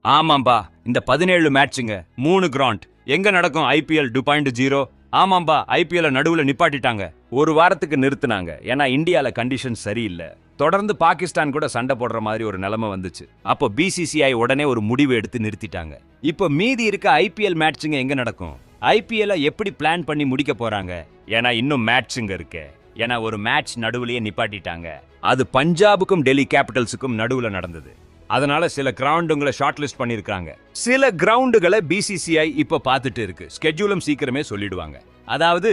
ஆமாம்பா, இந்த 17 மேட்சுங்க 3 கிராண்ட் எங்க நடக்கும் ஐபிஎல் 2.0. ஆமாம்பா, ஐபிஎல் நடுவுல நிப்பாட்டிட்டாங்க. ஒரு வாரத்துக்கு நிறுத்துனாங்க. ஏன்னா இந்தியால கண்டிஷன் சரியில்லை. தொடர்ந்து பாகிஸ்தான் கூட சண்டை போடுற மாதிரி ஒரு நிலைமை வந்துச்சு. அப்போ பிசிசிஐ உடனே ஒரு முடிவு எடுத்து நிறுத்திட்டாங்க. இப்போ மீதி இருக்க ஐபிஎல் மேட்சுங்க எங்க நடக்கும்? ஐபிஎல் எப்படி பிளான் பண்ணி முடிக்க போறாங்க? ஏன்னா இன்னும் மேட்சுங்க இருக்கு. ஏன்னா ஒரு மேட்ச் நடுவுலயே நிப்பாட்டிட்டாங்க. அது பஞ்சாபுக்கும் டெல்லி கேபிட்டல்ஸுக்கும் நடுவுல நடந்தது. அதனால சில கிரவுண்டுங்களை ஷார்ட் லிஸ்ட் பண்ணிருக்காங்க. சில கிரவுண்டுகளை பிசிசிஐ இப்ப பார்த்துட்டு இருக்கு. ஸ்கெட்யூலும் சீக்கிரமே சொல்லிடுவாங்க. அதாவது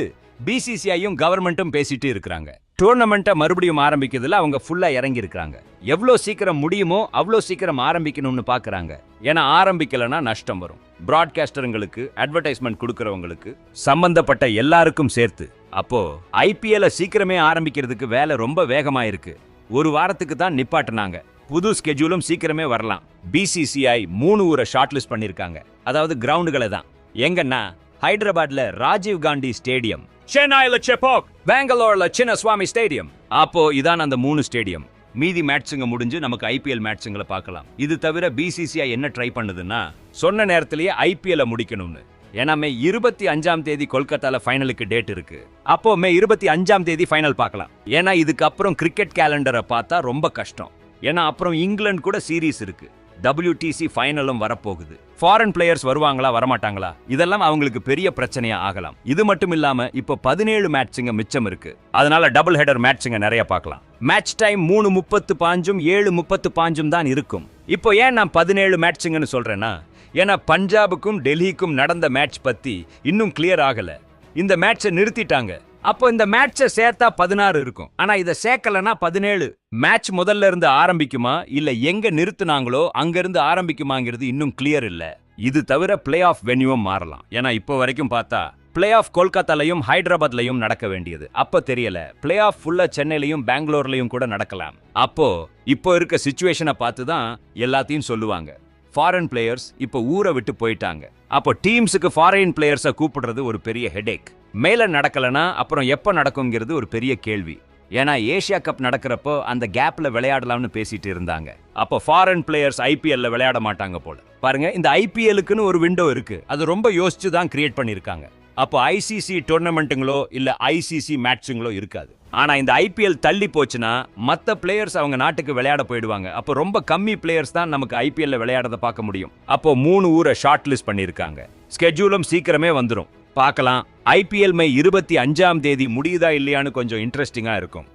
பிசிசிஐயும் கவர்மெண்ட்டும் பேசிட்டு இருக்காங்க. டூர்னமெண்ட்டை மறுபடியும் ஆரம்பிக்கிறதுல அவங்க ஃபுல்லா இறங்கி இருக்காங்க. எவ்வளவு சீக்கிரம் முடியுமோ அவ்வளோ சீக்கிரம் ஆரம்பிக்கணும்னு பாக்குறாங்க. ஏன்னா ஆரம்பிக்கலனா நஷ்டம் வரும். பிராட்காஸ்டருங்களுக்கு, அட்வர்டைஸ்மெண்ட் கொடுக்கறவங்களுக்கு, சம்பந்தப்பட்ட எல்லாருக்கும் சேர்த்து. அப்போ ஐபிஎல் சீக்கிரமே ஆரம்பிக்கிறதுக்கு வேலை ரொம்ப வேகமா இருக்கு. ஒரு வாரத்துக்கு தான் நிப்பாட்டினாங்க. புது ஸ்கெட்யூலும் சீக்கிரமே வரலாம். பிசிசிஐ 3 ஊரை ஷார்ட் லிஸ்ட் பண்ணிருக்காங்க. அதாவது கிரவுண்டுகளை தான். எங்கன்னா ஹைதராபாத்ல ராஜீவ் காந்தி ஸ்டேடியம், சென்னையில செப்பாக், பெங்களூர்ல சின்னசுவாமி ஸ்டேடியம். அப்போ இதான் அந்த 3 ஸ்டேடியம். மீதி மேட்சுங்க முடிஞ்சு நமக்கு ஐபிஎல் மேட்சுங்களை பார்க்கலாம். இது தவிர பிசிசிஐ என்ன ட்ரை பண்ணுதுன்னா சொன்ன நேரத்திலேயே ஐபிஎல் முடிக்கணும்னு. ஏன்னா மே 25ஆம் தேதி கொல்கத்தால ஃபைனலுக்கு டேட் இருக்கு. அப்போ மே 25ஆம் தேதி ஃபைனல் பார்க்கலாம். ஏன்னா இதுக்கப்புறம் கிரிக்கெட் கேலண்டரை பார்த்தா ரொம்ப கஷ்டம். ஏன்னா அப்புறம் இங்கிலாந்து கூட சீரீஸ் இருக்கு. WTC ஃபைனலும் வரப்போகுது. ஃபாரின் பிளேயர்ஸ் வருவாங்களா வரமாட்டாங்களா இதெல்லாம் அவங்களுக்கு பெரிய பிரச்சனையா ஆகலாம். இது மட்டும் இல்லாம இப்ப 17 மேட்சுங்க மிச்சம் இருக்கு. அதனால டபுள் ஹெடர் மேட்சுங்க நிறைய பார்க்கலாம். மேட்ச் டைம் 3:30 பாஞ்சும் 7:30 பாஞ்சும் தான் இருக்கும். இப்போ ஏன் நான் 17 மேட்சுங்கன்னு சொல்றேன்னா ஏன்னா பஞ்சாபுக்கும் டெல்லிக்கும் நடந்த மேட்ச் பத்தி இன்னும் கிளியர் ஆகல. இந்த மேட்சை நிறுத்திட்டாங்க. அப்போ இந்த மேட்சை சேர்த்தா 16 இருக்கும். ஆனா இதை சேர்க்கலனா 17. மேட்ச் முதல்ல இருந்து ஆரம்பிக்குமா இல்ல எங்க நிறுத்தினாங்களோ அங்க இருந்து ஆரம்பிக்குமாங்கிறது இன்னும் கிளியர் இல்ல. இது தவிர பிளே ஆஃப் வென்யூவும் மாறலாம். ஏன்னா இப்போ வரைக்கும் பார்த்தா பிளே ஆஃப் கொல்கத்தாலையும் ஹைதராபாத்லையும் நடக்க வேண்டியது. அப்ப தெரியல. பிளே ஆஃப் ஃபுல்லா சென்னையிலையும் பெங்களூர்லையும் கூட நடக்கலாம். அப்போ இப்போ இருக்க சிச்சுவேஷனை பார்த்து தான் எல்லாத்தையும் சொல்லுவாங்க. ஃபாரின் பிளேயர்ஸ் இப்போ ஊரை விட்டு போயிட்டாங்க. அப்போ டீம்ஸுக்கு ஃபாரின் பிளேயர்ஸை கூப்பிடுறது ஒரு பெரிய ஹெடேக். மேல நடக்கலனா அப்புறம் எப்ப நடக்கும்ங்கிறது ஒரு பெரிய கேள்வி. ஏன்னா ஏசியா கப் நடக்கிறப்போ அந்த கேப்ல விளையாடலாம்னு பேசிட்டு இருந்தாங்க. அப்போ ஃபாரின் பிளேயர்ஸ் ஐபிஎல்ல விளையாட மாட்டாங்க போல. பாருங்க, இந்த ஐபிஎலுக்குன்னு ஒரு விண்டோ இருக்கு. அது ரொம்ப யோசிச்சு தான் கிரியேட் பண்ணிருக்காங்க. அப்போ ஐசிசி டூர்னமெண்ட்டுங்களோ இல்ல ஐசிசி மேட்சுங்களோ இருக்காது. ஆனா இந்த ஐபிஎல் தள்ளி போச்சுன்னா மத்த பிளேயர்ஸ் அவங்க நாட்டுக்கு விளையாட போயிடுவாங்க. அப்போ ரொம்ப கம்மி பிளேயர்ஸ் தான் நமக்கு ஐபிஎல்ல விளையாடத பார்க்க முடியும். அப்போ 3 ஊரை ஷார்ட் லிஸ்ட் பண்ணிருக்காங்க. ஸ்கெட்யூலும் சீக்கிரமே வந்துரும். பார்க்கலாம். ஐபிஎல் மே 25ஆம் தேதி முடியுதா இல்லையான்னு கொஞ்சம் இன்ட்ரெஸ்டிங்கா இருக்கும்.